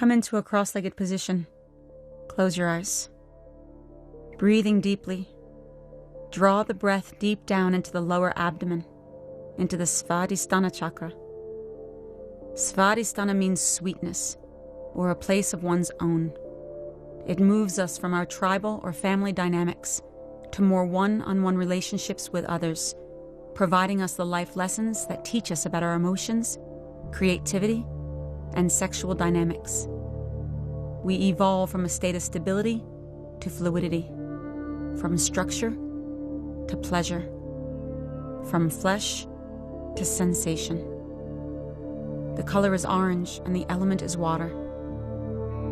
Come into a cross-legged position. Close your eyes. Breathing deeply, draw the breath deep down into the lower abdomen, into the Svadhisthana chakra. Svadhisthana means sweetness, or a place of one's own. It moves us from our tribal or family dynamics to more one-on-one relationships with others, providing us the life lessons that teach us about our emotions, creativity, and sexual dynamics. We evolve from a state of stability to fluidity, from structure to pleasure, from flesh to sensation. The color is orange and the element is water.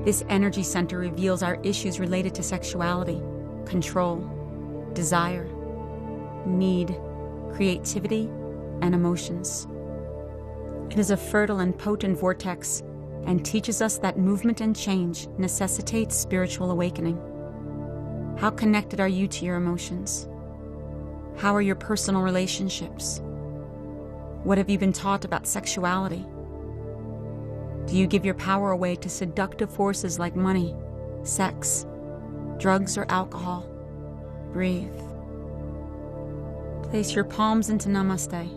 This energy center reveals our issues related to sexuality, control, desire, need, creativity, and emotions. It is a fertile and potent vortex and teaches us that movement and change necessitates spiritual awakening. How connected are you to your emotions? How are your personal relationships? What have you been taught about sexuality? Do you give your power away to seductive forces like money, sex, drugs, or alcohol? Breathe. Place your palms into Namaste,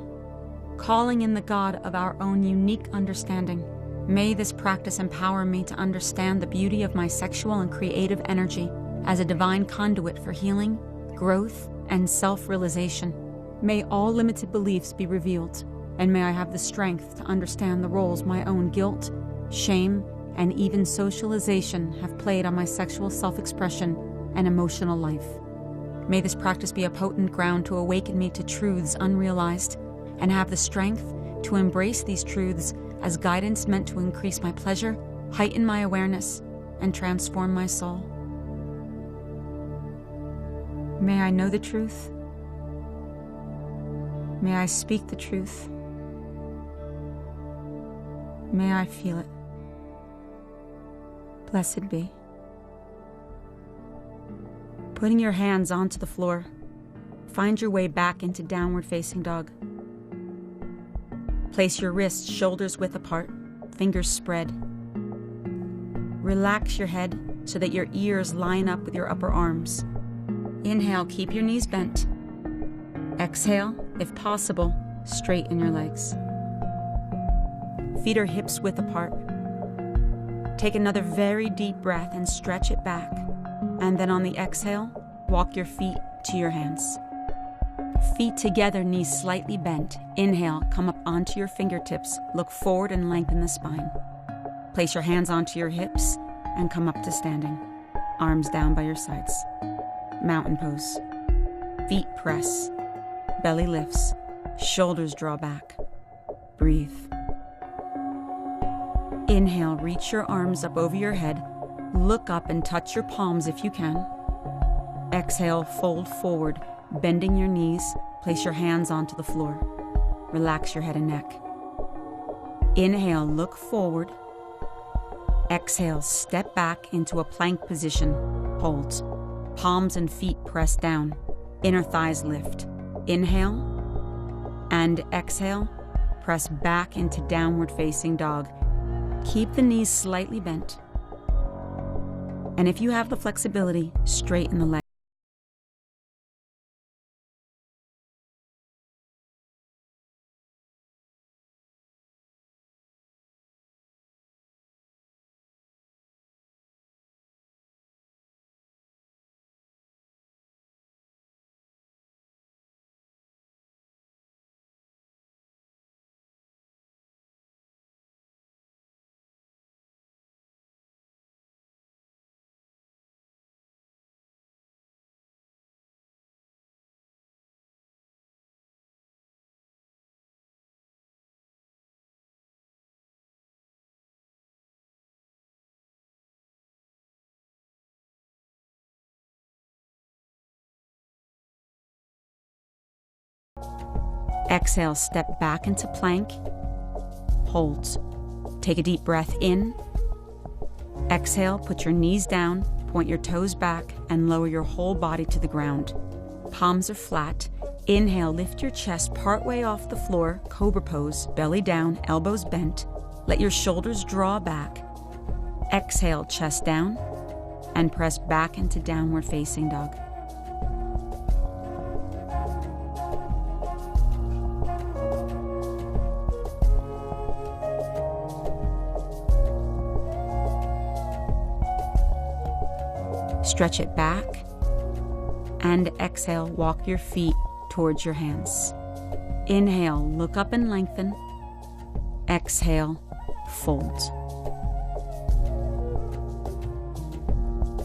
calling in the God of our own unique understanding. May this practice empower me to understand the beauty of my sexual and creative energy as a divine conduit for healing, growth, and self-realization. May all limited beliefs be revealed, and may I have the strength to understand the roles my own guilt, shame, and even socialization have played on my sexual self-expression and emotional life. May this practice be a potent ground to awaken me to truths unrealized, and have the strength to embrace these truths as guidance meant to increase my pleasure, heighten my awareness, and transform my soul. May I know the truth. May I speak the truth. May I feel it. Blessed be. Putting your hands onto the floor, find your way back into downward facing dog. Place your wrists shoulders width apart, fingers spread. Relax your head so that your ears line up with your upper arms. Inhale, keep your knees bent. Exhale, if possible, straighten your legs. Feet are hips width apart. Take another very deep breath and stretch it back. And then on the exhale, walk your feet to your hands. Feet together, knees slightly bent. Inhale, come up onto your fingertips. Look forward and lengthen the spine. Place your hands onto your hips and come up to standing. Arms down by your sides. Mountain pose. Feet press. Belly lifts. Shoulders draw back. Breathe. Inhale, reach your arms up over your head. Look up and touch your palms if you can. Exhale, fold forward, bending your knees. Place your hands onto the floor. Relax your head and neck. Inhale, look forward. Exhale, step back into a plank position. Hold. Palms and feet press down. Inner thighs lift. Inhale and exhale. Press back into downward facing dog. Keep the knees slightly bent. And if you have the flexibility, straighten the legs. Exhale, step back into plank. Hold. Take a deep breath in. Exhale, put your knees down, point your toes back, and lower your whole body to the ground. Palms are flat. Inhale, lift your chest partway off the floor, cobra pose, belly down, elbows bent. Let your shoulders draw back. Exhale, chest down, and press back into downward facing dog. Stretch it back, and exhale, walk your feet towards your hands. Inhale, look up and lengthen. Exhale, fold.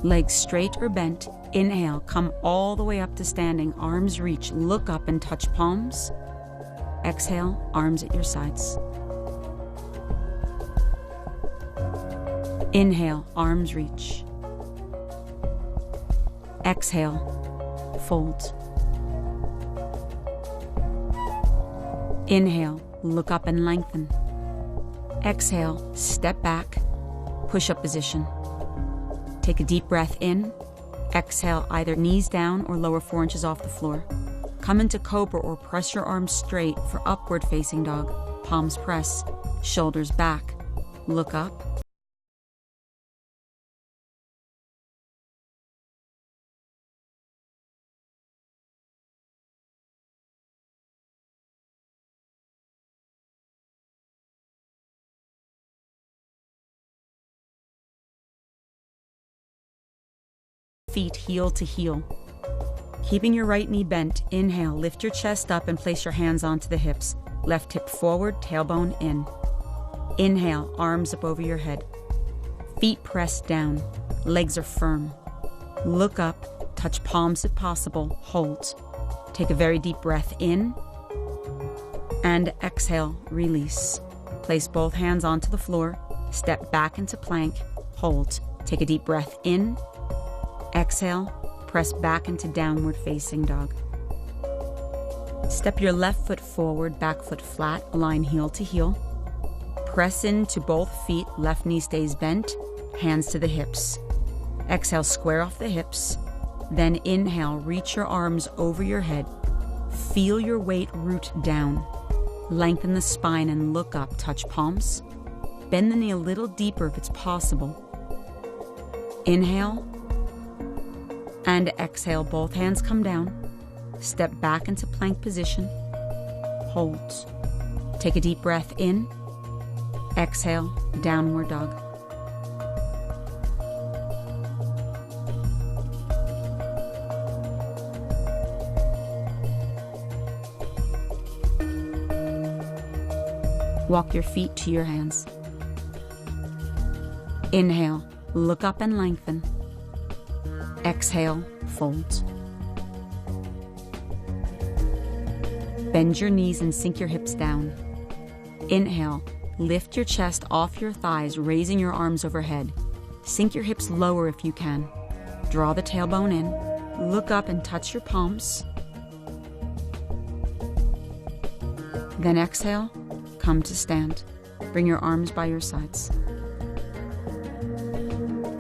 Legs straight or bent. Inhale, come all the way up to standing. Arms reach, look up and touch palms. Exhale, arms at your sides. Inhale, arms reach. Exhale, fold. Inhale, look up and lengthen. Exhale, step back, push-up position. Take a deep breath in. Exhale, either knees down or lower 4 inches off the floor. Come into cobra or press your arms straight for upward facing dog. Palms press, shoulders back. Look up. Feet heel to heel. Keeping your right knee bent, inhale, lift your chest up and place your hands onto the hips. Left hip forward, tailbone in. Inhale, arms up over your head. Feet pressed down, legs are firm. Look up, touch palms if possible, hold. Take a very deep breath in, and exhale, release. Place both hands onto the floor, step back into plank, hold. Take a deep breath in. Exhale, press back into downward facing dog. Step your left foot forward, back foot flat, align heel to heel. Press into both feet, left knee stays bent, hands to the hips. Exhale, square off the hips. Then inhale, reach your arms over your head. Feel your weight root down. Lengthen the spine and look up, touch palms. Bend the knee a little deeper if it's possible. Inhale. And exhale, both hands come down. Step back into plank position. Hold. Take a deep breath in. Exhale, downward dog. Walk your feet to your hands. Inhale, look up and lengthen. Exhale, fold. Bend your knees and sink your hips down. Inhale, lift your chest off your thighs, raising your arms overhead. Sink your hips lower if you can. Draw the tailbone in. Look up and touch your palms. Then exhale, come to stand. Bring your arms by your sides.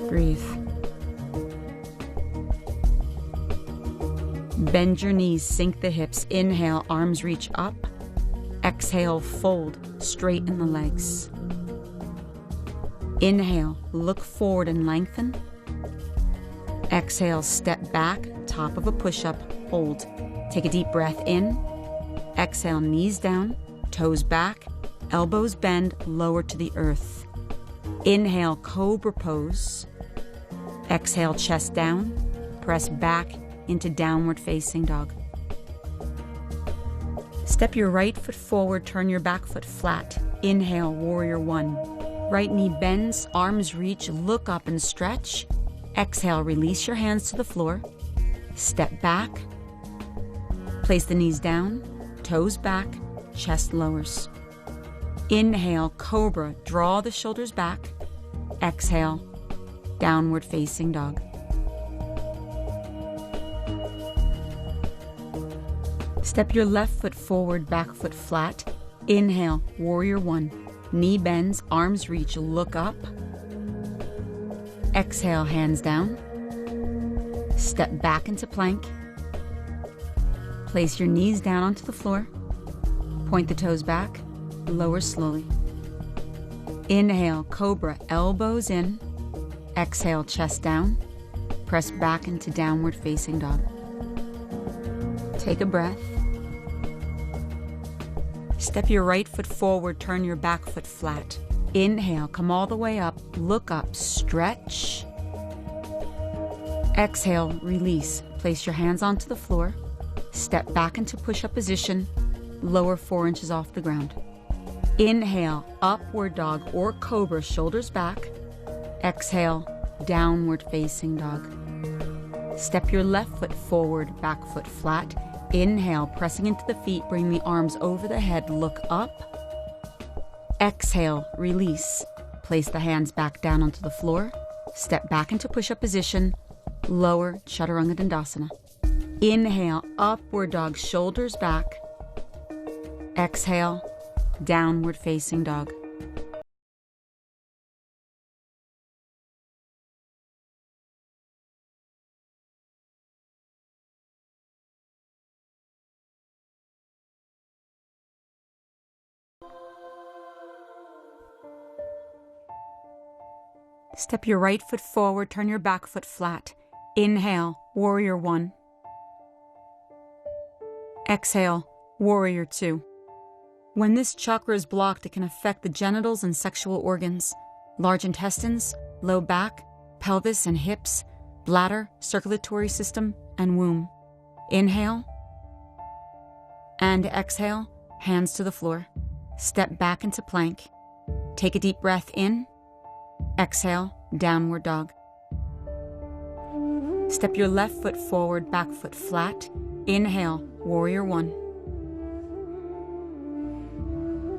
Breathe. Bend your knees, sink the hips. Inhale, arms reach up. Exhale, fold, straighten the legs. Inhale, look forward and lengthen. Exhale, step back, top of a push-up, hold. Take a deep breath in. Exhale, knees down, toes back, elbows bend, lower to the earth. Inhale, cobra pose. Exhale, chest down, press back into downward facing dog. Step your right foot forward, turn your back foot flat. Inhale, warrior one. Right knee bends, arms reach, look up and stretch. Exhale, release your hands to the floor. Step back. Place the knees down, toes back, chest lowers. Inhale, cobra, draw the shoulders back. Exhale, downward facing dog. Step your left foot forward, back foot flat. Inhale, warrior one. Knee bends, arms reach, look up. Exhale, hands down. Step back into plank. Place your knees down onto the floor. Point the toes back, lower slowly. Inhale, cobra, elbows in. Exhale, chest down. Press back into downward facing dog. Take a breath. Step your right foot forward, turn your back foot flat. Inhale, come all the way up, look up, stretch. Exhale, release. Place your hands onto the floor. Step back into push-up position, lower 4 inches off the ground. Inhale, upward dog or cobra, shoulders back. Exhale, downward facing dog. Step your left foot forward, back foot flat. Inhale, pressing into the feet, bring the arms over the head, look up. Exhale, release. Place the hands back down onto the floor. Step back into push-up position, lower Chaturanga Dandasana. Inhale, upward dog, shoulders back. Exhale, downward facing dog. Step your right foot forward, turn your back foot flat. Inhale, warrior 1. Exhale, warrior 2. When this chakra is blocked, it can affect the genitals and sexual organs, large intestines, low back, pelvis and hips, bladder, circulatory system, and womb. Inhale and exhale, hands to the floor. Step back into plank. Take a deep breath in. Exhale, downward dog. Step your left foot forward, back foot flat. Inhale, warrior 1.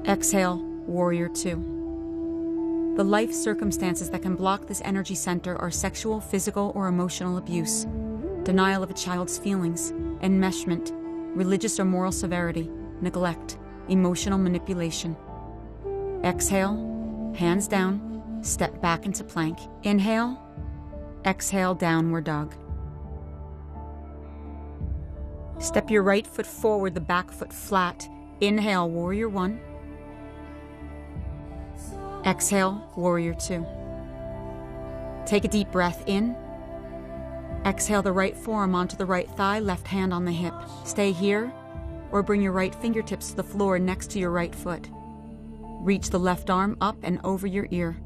Exhale, warrior 2. The life circumstances that can block this energy center are sexual, physical, or emotional abuse, denial of a child's feelings, enmeshment, religious or moral severity, neglect, emotional manipulation. Exhale, hands down. Step back into plank. Inhale, exhale, downward dog. Step your right foot forward, the back foot flat. Inhale, warrior 1. Exhale, warrior 2. Take a deep breath in. Exhale the right forearm onto the right thigh, left hand on the hip. Stay here, or bring your right fingertips to the floor next to your right foot. Reach the left arm up and over your ear.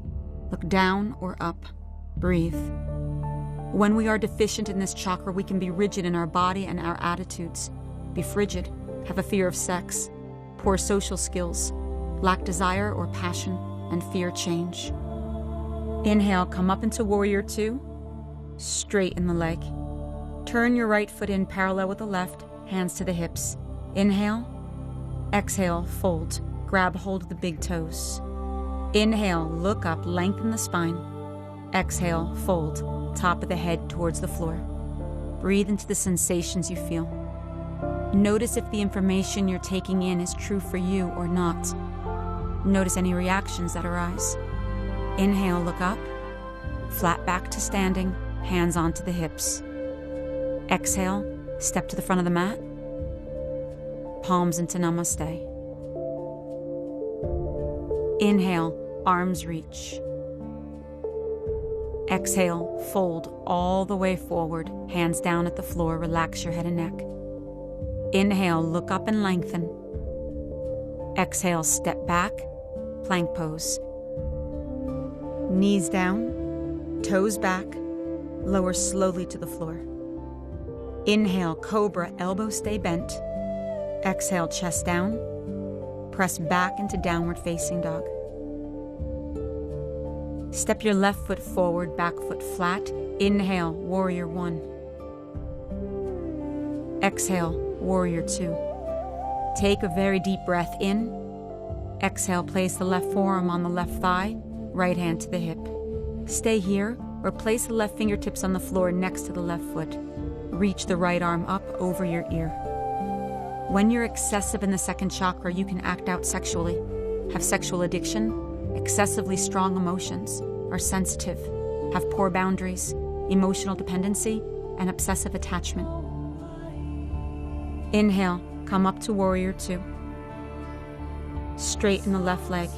Look down or up. Breathe. When we are deficient in this chakra, we can be rigid in our body and our attitudes, be frigid, have a fear of sex, poor social skills, lack desire or passion, and fear change. Inhale, come up into warrior 2, straighten the leg. Turn your right foot in parallel with the left, hands to the hips. Inhale, exhale, fold, grab hold of the big toes. Inhale, look up, lengthen the spine. Exhale, fold, top of the head towards the floor. Breathe into the sensations you feel. Notice if the information you're taking in is true for you or not. Notice any reactions that arise. Inhale, look up, flat back to standing, hands onto the hips. Exhale, step to the front of the mat, palms into namaste. Inhale, arms reach. Exhale, fold all the way forward, hands down at the floor, relax your head and neck. Inhale, look up and lengthen. Exhale, step back, plank pose. Knees down, toes back, lower slowly to the floor. Inhale, cobra, elbows stay bent. Exhale, chest down. Press back into downward facing dog. Step your left foot forward, back foot flat. Inhale, warrior 1. Exhale, warrior 2. Take a very deep breath in. Exhale, place the left forearm on the left thigh, right hand to the hip. Stay here, or place the left fingertips on the floor next to the left foot. Reach the right arm up over your ear. When you're excessive in the second chakra, you can act out sexually, have sexual addiction, excessively strong emotions, are sensitive, have poor boundaries, emotional dependency, and obsessive attachment. Inhale, come up to warrior 2. Straighten the left leg.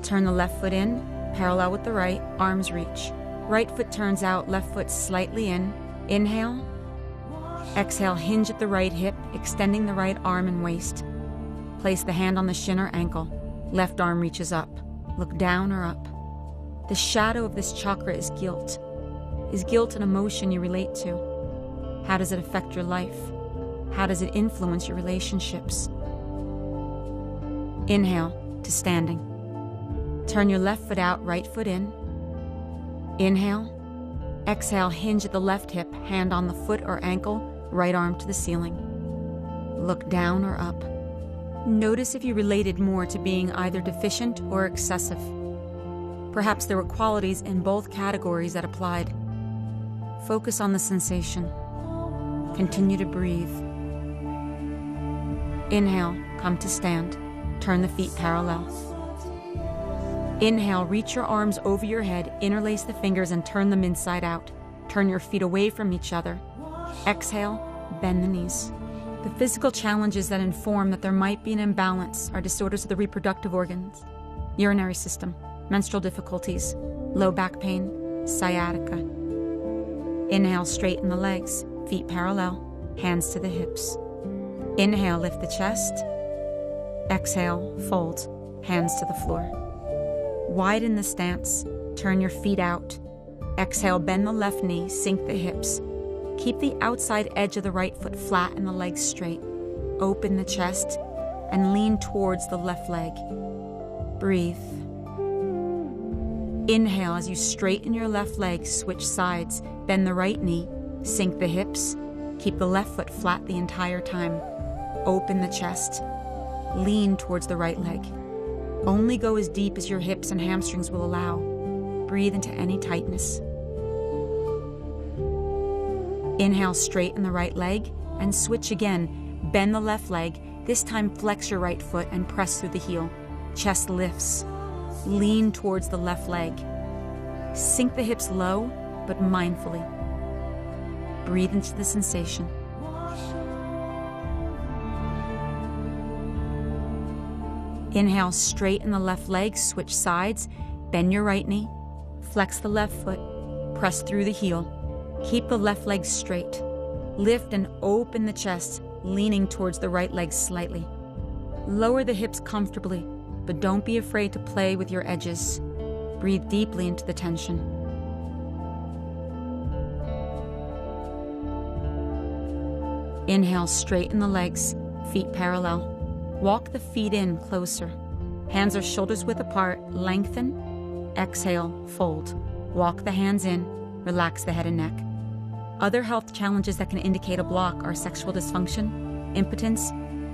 Turn the left foot in, parallel with the right, arms reach. Right foot turns out, left foot slightly in. Inhale. Exhale, hinge at the right hip, extending the right arm and waist. Place the hand on the shin or ankle. Left arm reaches up. Look down or up. The shadow of this chakra is guilt. Is guilt an emotion you relate to? How does it affect your life? How does it influence your relationships? Inhale to standing. Turn your left foot out, right foot in. Inhale. Exhale, hinge at the left hip, hand on the foot or ankle, right arm to the ceiling. Look down or up. Notice if you related more to being either deficient or excessive. Perhaps there were qualities in both categories that applied. Focus on the sensation. Continue to breathe. Inhale, come to stand. Turn the feet parallel. Inhale, reach your arms over your head, interlace the fingers and turn them inside out. Turn your feet away from each other. Exhale, bend the knees. The physical challenges that inform that there might be an imbalance are disorders of the reproductive organs, urinary system, menstrual difficulties, low back pain, sciatica. Inhale, straighten the legs, feet parallel, hands to the hips. Inhale, lift the chest. Exhale, fold, hands to the floor. Widen the stance, turn your feet out. Exhale, bend the left knee, sink the hips. Keep the outside edge of the right foot flat and the legs straight. Open the chest and lean towards the left leg. Breathe. Inhale as you straighten your left leg, switch sides, bend the right knee, sink the hips. Keep the left foot flat the entire time. Open the chest. Lean towards the right leg. Only go as deep as your hips and hamstrings will allow. Breathe into any tightness. Inhale, straighten the right leg and switch again. Bend the left leg. This time flex your right foot and press through the heel. Chest lifts. Lean towards the left leg. Sink the hips low, but mindfully. Breathe into the sensation. Inhale, straighten the left leg, switch sides, bend your right knee, flex the left foot, press through the heel. Keep the left leg straight. Lift and open the chest, leaning towards the right leg slightly. Lower the hips comfortably, but don't be afraid to play with your edges. Breathe deeply into the tension. Inhale, straighten the legs, feet parallel. Walk the feet in closer. Hands are shoulders width apart, lengthen. Exhale, fold. Walk the hands in, relax the head and neck. Other health challenges that can indicate a block are sexual dysfunction, impotence,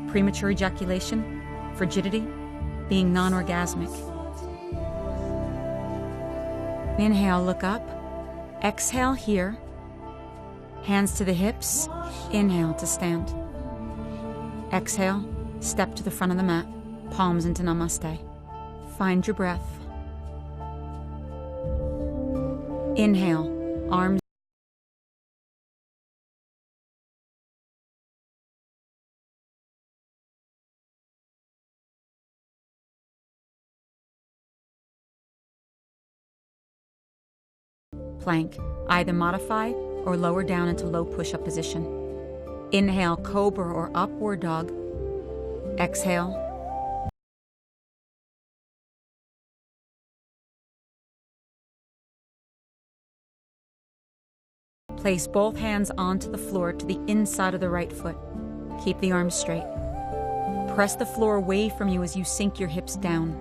premature ejaculation, frigidity, being non-orgasmic. Inhale, look up. Exhale here. Hands to the hips. Inhale to stand. Exhale, step to the front of the mat, palms into namaste. Find your breath. Inhale, arms. Plank, either modify or lower down into low push-up position. Inhale, cobra or upward dog. Exhale. Place both hands onto the floor to the inside of the right foot. Keep the arms straight. Press the floor away from you as you sink your hips down.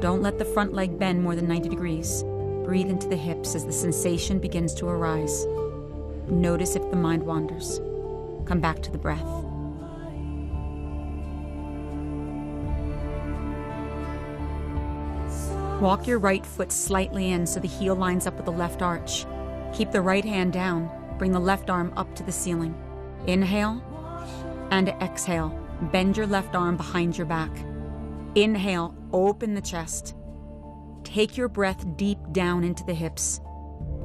Don't let the front leg bend more than 90 degrees. Breathe into the hips as the sensation begins to arise. Notice if the mind wanders. Come back to the breath. Walk your right foot slightly in so the heel lines up with the left arch. Keep the right hand down. Bring the left arm up to the ceiling. Inhale and exhale. Bend your left arm behind your back. Inhale, open the chest. Take your breath deep down into the hips.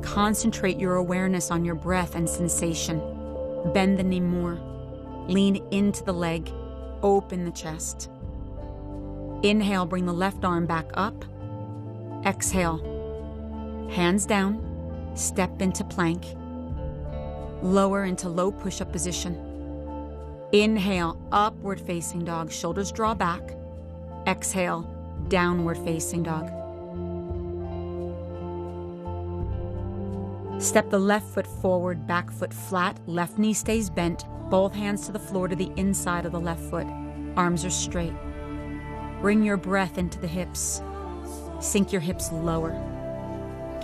Concentrate your awareness on your breath and sensation. Bend the knee more. Lean into the leg. Open the chest. Inhale, bring the left arm back up. Exhale. Hands down. Step into plank. Lower into low push-up position. Inhale, upward facing dog, shoulders draw back. Exhale, downward facing dog. Step the left foot forward, back foot flat, left knee stays bent, both hands to the floor to the inside of the left foot. Arms are straight. Bring your breath into the hips. Sink your hips lower.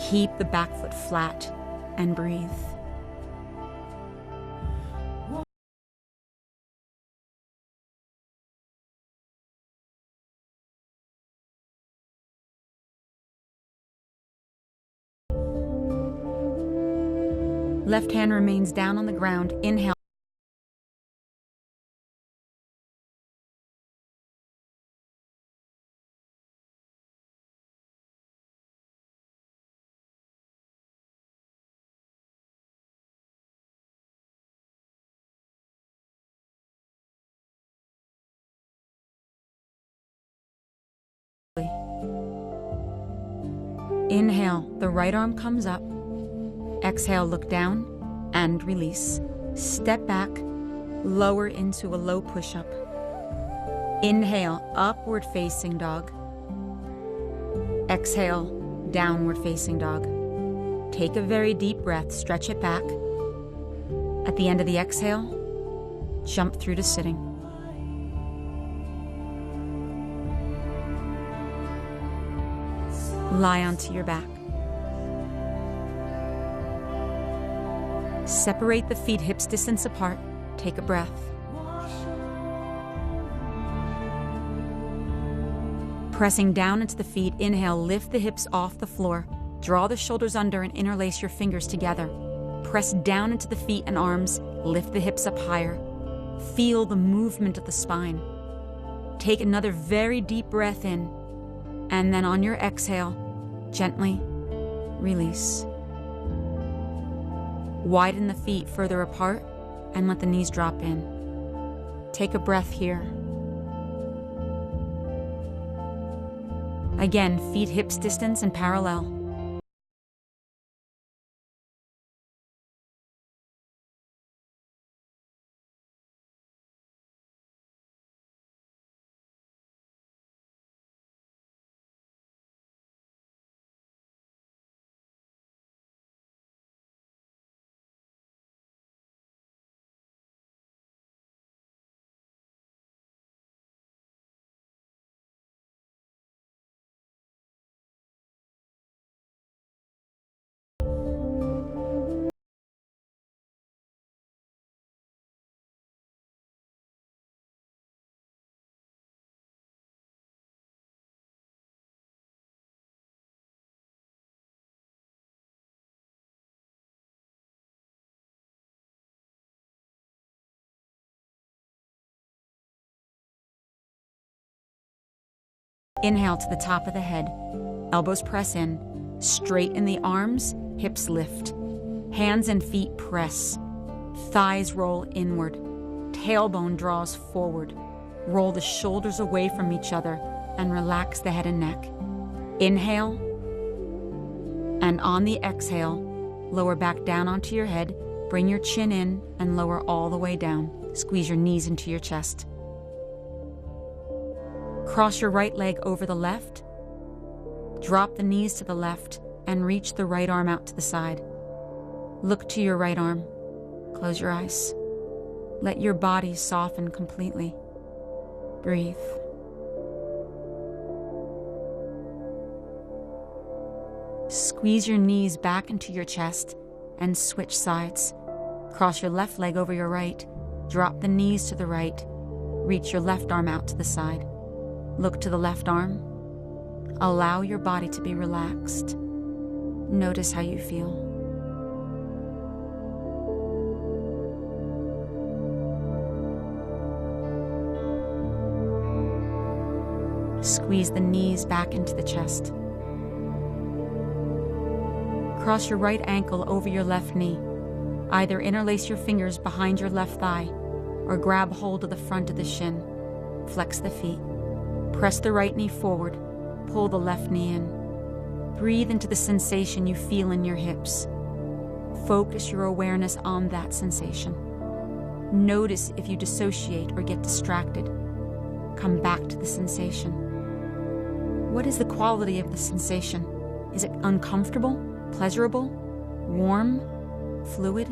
Keep the back foot flat and breathe. Left hand remains down on the ground. Inhale. Inhale, the right arm comes up. Exhale, look down and release. Step back, lower into a low push-up. Inhale, upward facing dog. Exhale, downward facing dog. Take a very deep breath, stretch it back. At the end of the exhale, jump through to sitting. Lie onto your back. Separate the feet hips distance apart. Take a breath. Pressing down into the feet, inhale, lift the hips off the floor. Draw the shoulders under and interlace your fingers together. Press down into the feet and arms, lift the hips up higher. Feel the movement of the spine. Take another very deep breath in, and then on your exhale, gently release. Widen the feet further apart and let the knees drop in. Take a breath here. Again, feet hips distance and parallel. Inhale to the top of the head. Elbows press in. Straighten the arms, hips lift. Hands and feet press. Thighs roll inward. Tailbone draws forward. Roll the shoulders away from each other and relax the head and neck. Inhale. And on the exhale, lower back down onto your head. Bring your chin in and lower all the way down. Squeeze your knees into your chest. Cross your right leg over the left. Drop the knees to the left and reach the right arm out to the side. Look to your right arm. Close your eyes. Let your body soften completely. Breathe. Squeeze your knees back into your chest and switch sides. Cross your left leg over your right. Drop the knees to the right. Reach your left arm out to the side. Look to the left arm. Allow your body to be relaxed. Notice how you feel. Squeeze the knees back into the chest. Cross your right ankle over your left knee. Either interlace your fingers behind your left thigh or grab hold of the front of the shin. Flex the feet. Press the right knee forward. Pull the left knee in. Breathe into the sensation you feel in your hips. Focus your awareness on that sensation. Notice if you dissociate or get distracted. Come back to the sensation. What is the quality of the sensation? Is it uncomfortable, pleasurable, warm, fluid?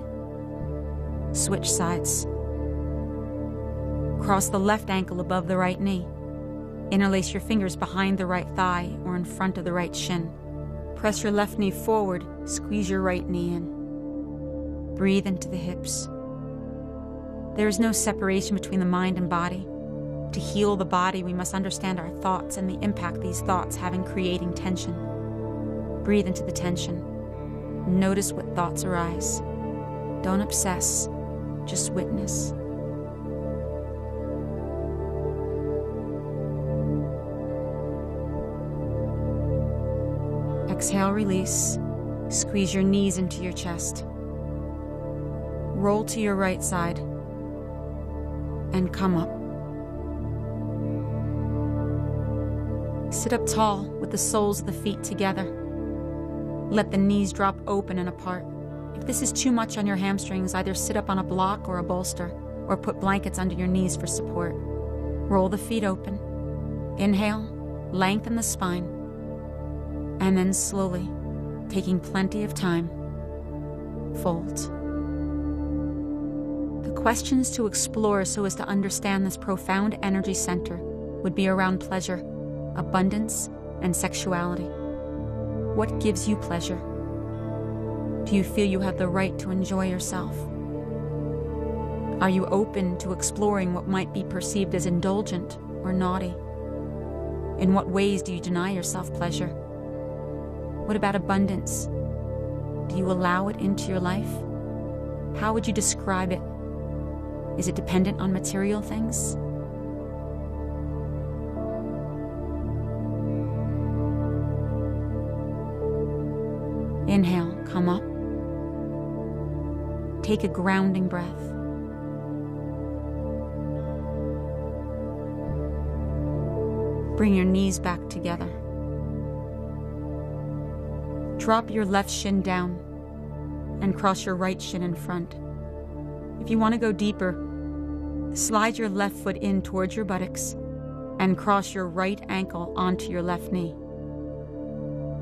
Switch sides. Cross the left ankle above the right knee. Interlace your fingers behind the right thigh or in front of the right shin. Press your left knee forward, squeeze your right knee in. Breathe into the hips. There is no separation between the mind and body. To heal the body, we must understand our thoughts and the impact these thoughts have in creating tension. Breathe into the tension. Notice what thoughts arise. Don't obsess, just witness. Exhale, release. Squeeze your knees into your chest. Roll to your right side and come up. Sit up tall with the soles of the feet together. Let the knees drop open and apart. If this is too much on your hamstrings, either sit up on a block or a bolster, or put blankets under your knees for support. Roll the feet open. Inhale, lengthen the spine, and then slowly, taking plenty of time, fold. The questions to explore so as to understand this profound energy center would be around pleasure, abundance, and sexuality. What gives you pleasure? Do you feel you have the right to enjoy yourself? Are you open to exploring what might be perceived as indulgent or naughty? In what ways do you deny yourself pleasure? What about abundance? Do you allow it into your life? How would you describe it? Is it dependent on material things? Inhale, come up. Take a grounding breath. Bring your knees back together. Drop your left shin down and cross your right shin in front. If you want to go deeper, slide your left foot in towards your buttocks and cross your right ankle onto your left knee.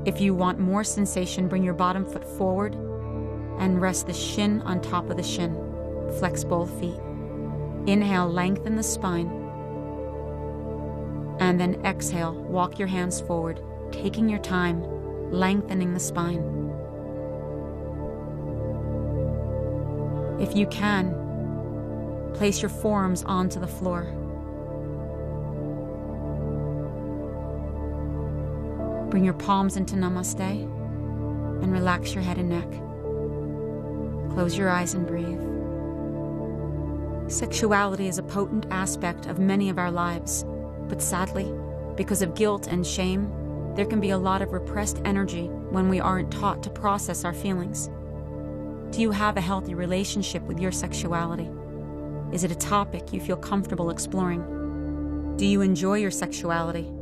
If you want more sensation, bring your bottom foot forward and rest the shin on top of the shin. Flex both feet. Inhale, lengthen the spine. And then exhale, walk your hands forward, taking your time, lengthening the spine. If you can, place your forearms onto the floor. Bring your palms into Namaste and relax your head and neck. Close your eyes and breathe. Sexuality is a potent aspect of many of our lives, but sadly, because of guilt and shame, there can be a lot of repressed energy when we aren't taught to process our feelings. Do you have a healthy relationship with your sexuality? Is it a topic you feel comfortable exploring? Do you enjoy your sexuality?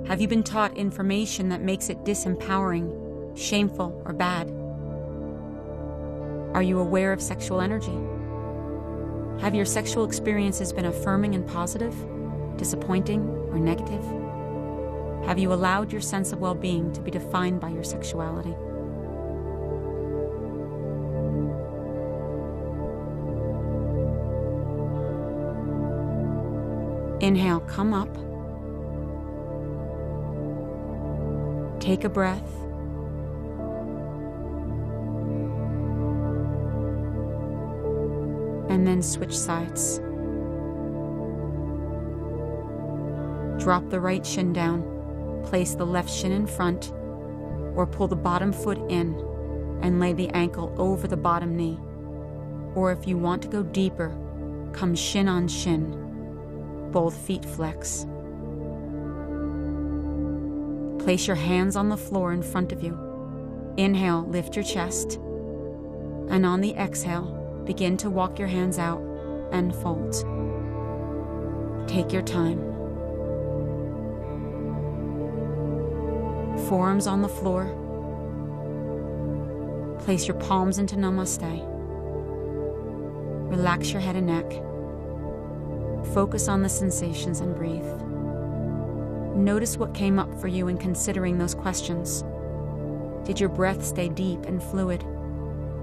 Have you been taught information that makes it disempowering, shameful, or bad? Are you aware of sexual energy? Have your sexual experiences been affirming and positive, disappointing, or negative? Have you allowed your sense of well-being to be defined by your sexuality? Inhale, come up. Take a breath. And then switch sides. Drop the right shin down. Place the left shin in front, or pull the bottom foot in and lay the ankle over the bottom knee. Or if you want to go deeper, come shin on shin. Both feet flex. Place your hands on the floor in front of you. Inhale, lift your chest. And on the exhale, begin to walk your hands out and fold. Take your time. Forearms on the floor. Place your palms into Namaste. Relax your head and neck. Focus on the sensations and breathe. Notice what came up for you in considering those questions. Did your breath stay deep and fluid?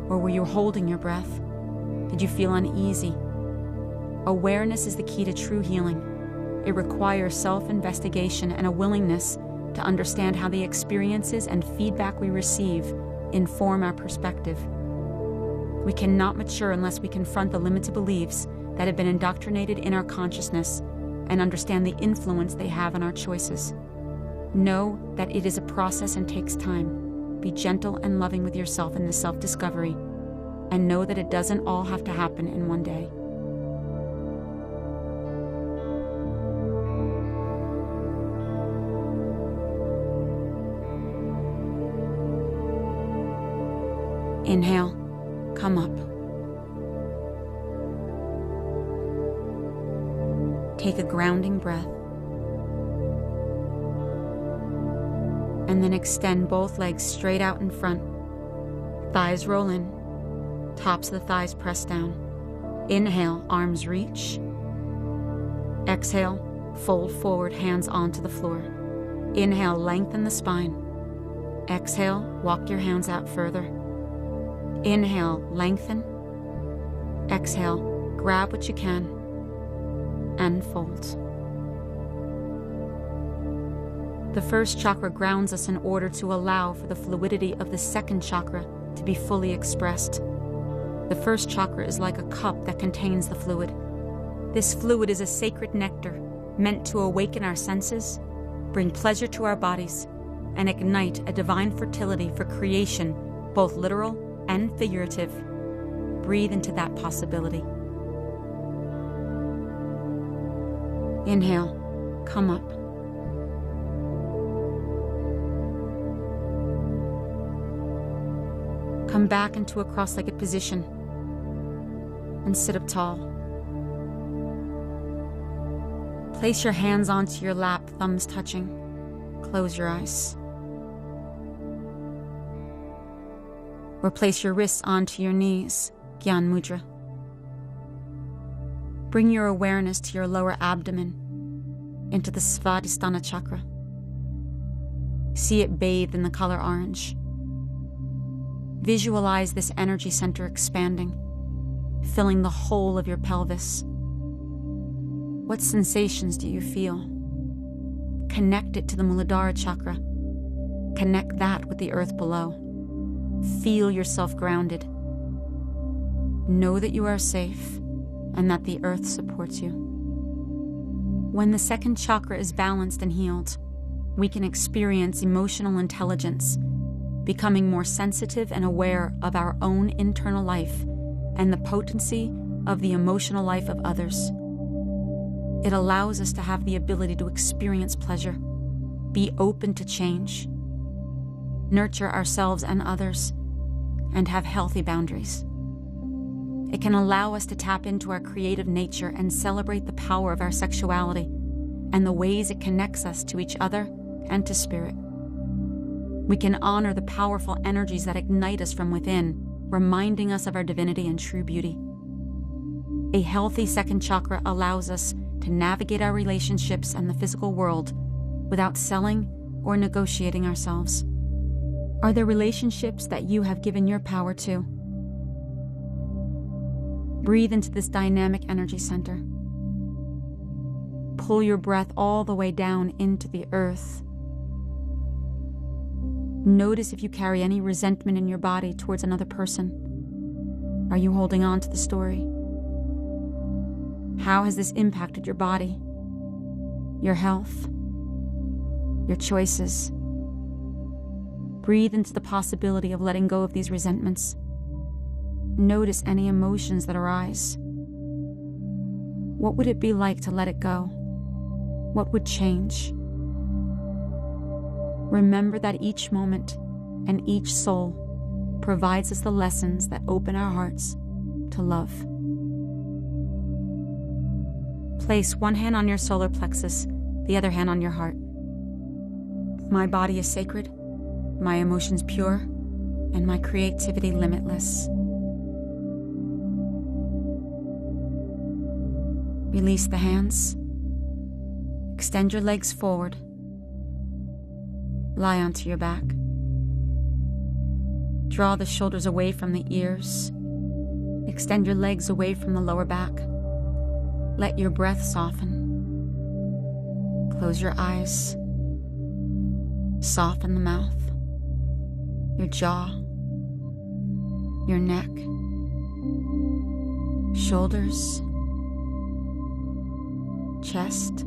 Or were you holding your breath? Did you feel uneasy? Awareness is the key to true healing. It requires self-investigation and a willingness to understand how the experiences and feedback we receive inform our perspective. We cannot mature unless we confront the limited beliefs that have been indoctrinated in our consciousness and understand the influence they have on our choices. Know that it is a process and takes time. Be gentle and loving with yourself in this self-discovery, and know that it doesn't all have to happen in one day. Inhale, come up. Take a grounding breath. And then extend both legs straight out in front. Thighs roll in. Tops of the thighs press down. Inhale, arms reach. Exhale, fold forward, hands onto the floor. Inhale, lengthen the spine. Exhale, walk your hands out further. Inhale, lengthen. Exhale, grab what you can, and fold. The first chakra grounds us in order to allow for the fluidity of the second chakra to be fully expressed. The first chakra is like a cup that contains the fluid. This fluid is a sacred nectar meant to awaken our senses, bring pleasure to our bodies, and ignite a divine fertility for creation, both literal and figurative. Breathe into that possibility. Inhale, come up. Come back into a cross-legged position and sit up tall. Place your hands onto your lap, thumbs touching. Close your eyes. Or place your wrists onto your knees, Gyan Mudra. Bring your awareness to your lower abdomen, into the Svadhisthana chakra. See it bathed in the color orange. Visualize this energy center expanding, filling the whole of your pelvis. What sensations do you feel? Connect it to the Muladhara chakra. Connect that with the earth below. Feel yourself grounded. Know that you are safe and that the earth supports you. When the second chakra is balanced and healed, we can experience emotional intelligence, becoming more sensitive and aware of our own internal life and the potency of the emotional life of others. It allows us to have the ability to experience pleasure, be open to change, nurture ourselves and others, and have healthy boundaries. It can allow us to tap into our creative nature and celebrate the power of our sexuality and the ways it connects us to each other and to spirit. We can honor the powerful energies that ignite us from within, reminding us of our divinity and true beauty. A healthy second chakra allows us to navigate our relationships and the physical world without selling or negotiating ourselves. Are there relationships that you have given your power to? Breathe into this dynamic energy center. Pull your breath all the way down into the earth. Notice if you carry any resentment in your body towards another person. Are you holding on to the story? How has this impacted your body, your health, your choices? Breathe into the possibility of letting go of these resentments. Notice any emotions that arise. What would it be like to let it go? What would change? Remember that each moment and each soul provides us the lessons that open our hearts to love. Place one hand on your solar plexus, the other hand on your heart. My body is sacred, my emotions pure, and my creativity limitless. Release the hands. Extend your legs forward. Lie onto your back. Draw the shoulders away from the ears. Extend your legs away from the lower back. Let your breath soften. Close your eyes. Soften the mouth, your jaw, your neck, shoulders, chest,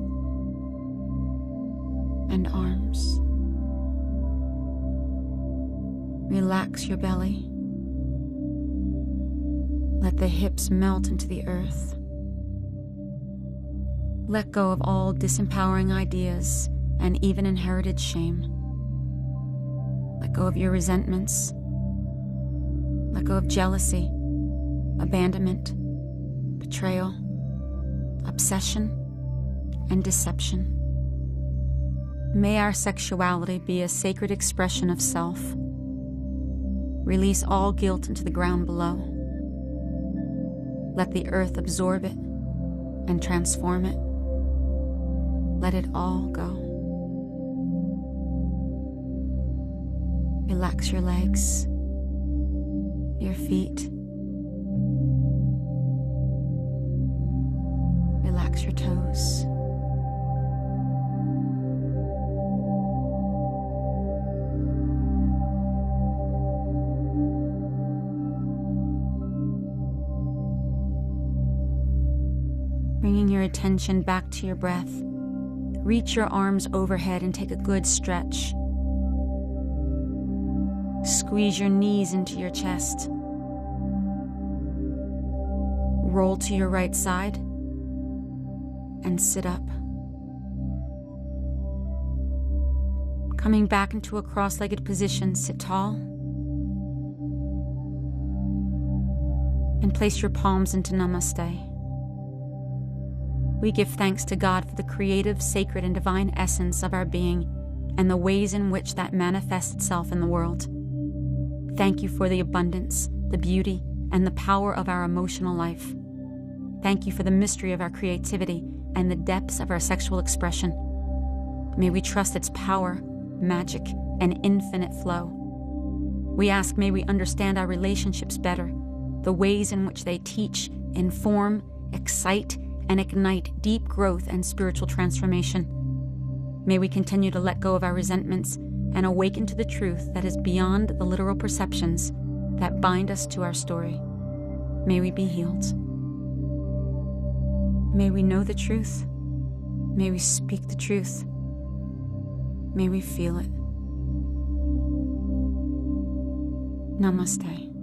and arms. Relax your belly. Let the hips melt into the earth. Let go of all disempowering ideas and even inherited shame. Let go of your resentments. Let go of jealousy, abandonment, betrayal, obsession, and deception. May our sexuality be a sacred expression of self. Release all guilt into the ground below. Let the earth absorb it and transform it. Let it all go. Relax your legs, your feet. Relax your toes. Bringing your attention back to your breath, reach your arms overhead and take a good stretch. Squeeze your knees into your chest. Roll to your right side and sit up. Coming back into a cross-legged position, sit tall and place your palms into Namaste. We give thanks to God for the creative, sacred, and divine essence of our being and the ways in which that manifests itself in the world. Thank you for the abundance, the beauty, and the power of our emotional life. Thank you for the mystery of our creativity and the depths of our sexual expression. May we trust its power, magic, and infinite flow. We ask, may we understand our relationships better, the ways in which they teach, inform, excite, and ignite deep growth and spiritual transformation. May we continue to let go of our resentments and awaken to the truth that is beyond the literal perceptions that bind us to our story. May we be healed. May we know the truth. May we speak the truth. May we feel it. Namaste.